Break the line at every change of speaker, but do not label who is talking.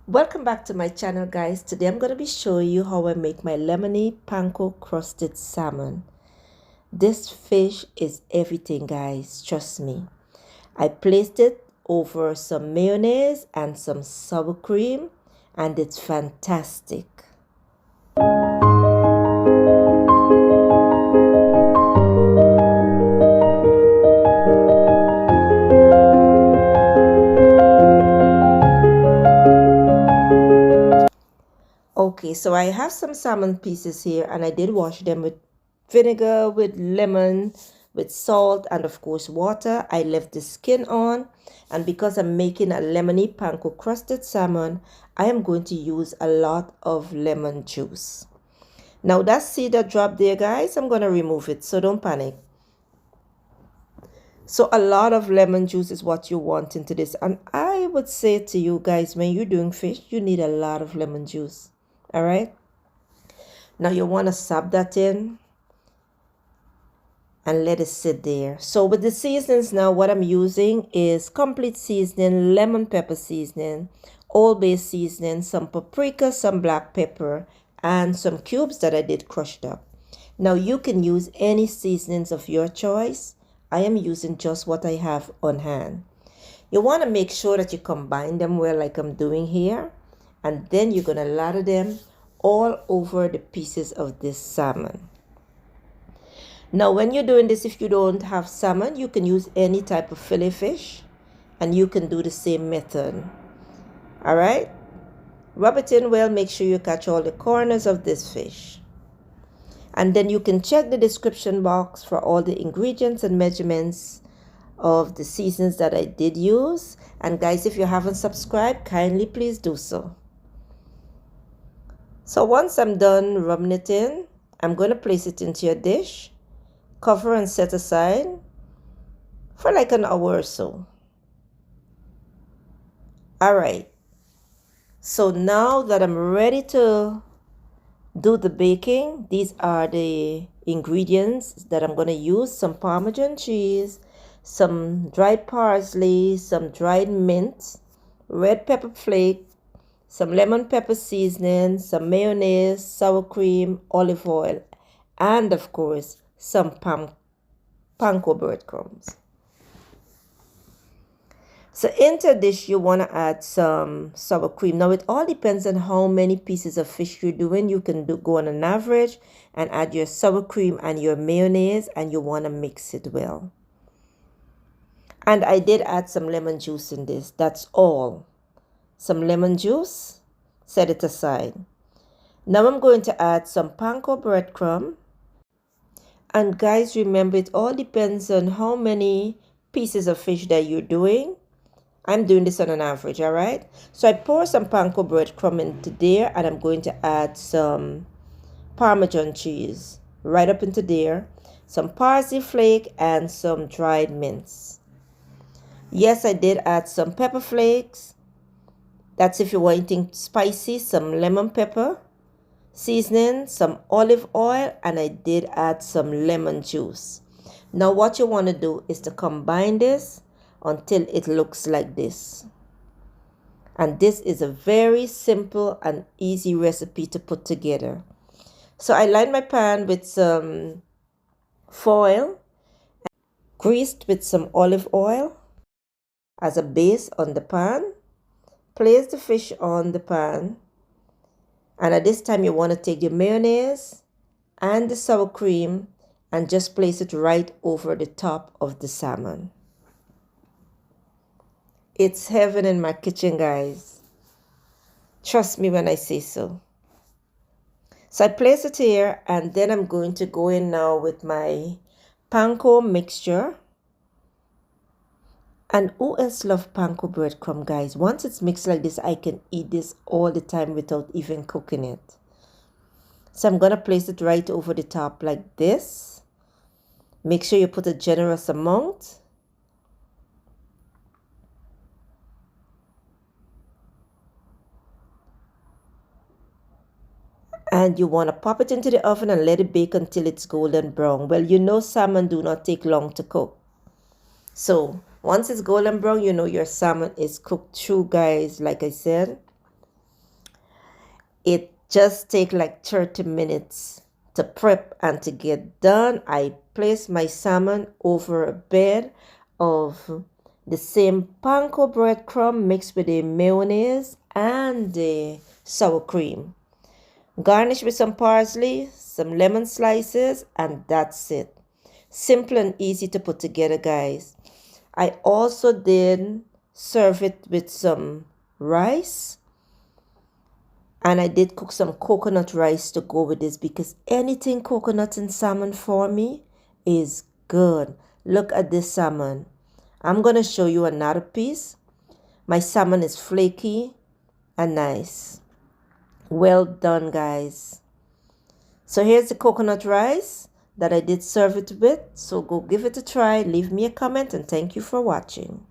Welcome back to my channel, guys. Today I'm going to be showing you how I make my Lemony Panko Crusted Salmon. This fish is everything, guys, trust me. I placed it over some mayonnaise and some sour cream and it's fantastic. Okay, so I have some salmon pieces here and I did wash them with vinegar, with lemon, with salt, and of course water. I left the skin on, and because I'm making a lemony panko crusted salmon, I am going to use a lot of lemon juice. Now that seed that dropped there, guys, I'm going to remove it, so don't panic. So a lot of lemon juice is what you want into this, and I would say to you guys, when you're doing fish, you need a lot of lemon juice. All right, now you want to sub that in and let it sit there. So with the seasonings now, what I'm using is complete seasoning, lemon pepper seasoning, old bay seasoning, some paprika, some black pepper, and some cubes that I did crushed up. Now you can use any seasonings of your choice. I am using just what I have on hand. You want to make sure that you combine them well like I'm doing here, and then you're going to lather them all over the pieces of this salmon. Now when you're doing this, if you don't have salmon, you can use any type of fillet fish and you can do the same method. All right, rub it in well, make sure you catch all the corners of this fish. And then you can check the description box for all the ingredients and measurements of the seasonings that I did use. And guys, if you haven't subscribed, kindly please do so. So once I'm done rubbing it in, I'm going to place it into your dish, cover and set aside for like an hour or so. All right, so now that I'm ready to do the baking, these are the ingredients that I'm going to use: some Parmesan cheese, some dried parsley, some dried mint, red pepper flake, some lemon pepper seasoning, some mayonnaise, sour cream, olive oil, and of course some panko breadcrumbs. So into this you want to add some sour cream. Now it all depends on how many pieces of fish you're doing. You can go on an average and add your sour cream and your mayonnaise, and you want to mix it well. And I did add some lemon juice in this. That's all. Some lemon juice. Set it aside. Now I'm going to add some panko breadcrumb. And guys, remember, it all depends on how many pieces of fish that you're doing. I'm doing this on an average, all right? So I pour some panko breadcrumb into there, and I'm going to add some Parmesan cheese right up into there, some parsley flake, and some dried mints. Yes, I did add some pepper flakes. That's if you want anything spicy, some lemon pepper seasoning, some olive oil, and I did add some lemon juice. Now what you want to do is to combine this until it looks like this. And this is a very simple and easy recipe to put together. So I lined my pan with some foil, greased with some olive oil as a base on the pan. Place the fish on the pan, and at this time you want to take the mayonnaise and the sour cream and just place it right over the top of the salmon. It's heaven in my kitchen, guys. Trust me when I say so. So I place it here, and then I'm going to go in now with my panko mixture. And who else loves panko breadcrumb, guys? Once it's mixed like this, I can eat this all the time without even cooking it. So I'm going to place it right over the top like this. Make sure you put a generous amount. And you want to pop it into the oven and let it bake until it's golden brown. Well, you know salmon do not take long to cook. So once it's golden brown, you know your salmon is cooked through, guys, like I said. It just take like 30 minutes to prep and to get done. I place my salmon over a bed of the same panko bread crumb mixed with the mayonnaise and the sour cream. Garnish with some parsley, some lemon slices, and that's it. Simple and easy to put together, guys. I also did serve it with some rice, and I did cook some coconut rice to go with this because anything coconut and salmon for me is good. Look at this salmon. I'm going to show you another piece. My salmon is flaky and nice. Well done, guys. So here's the coconut rice that I did serve it with. So go give it a try. Leave me a comment and thank you for watching.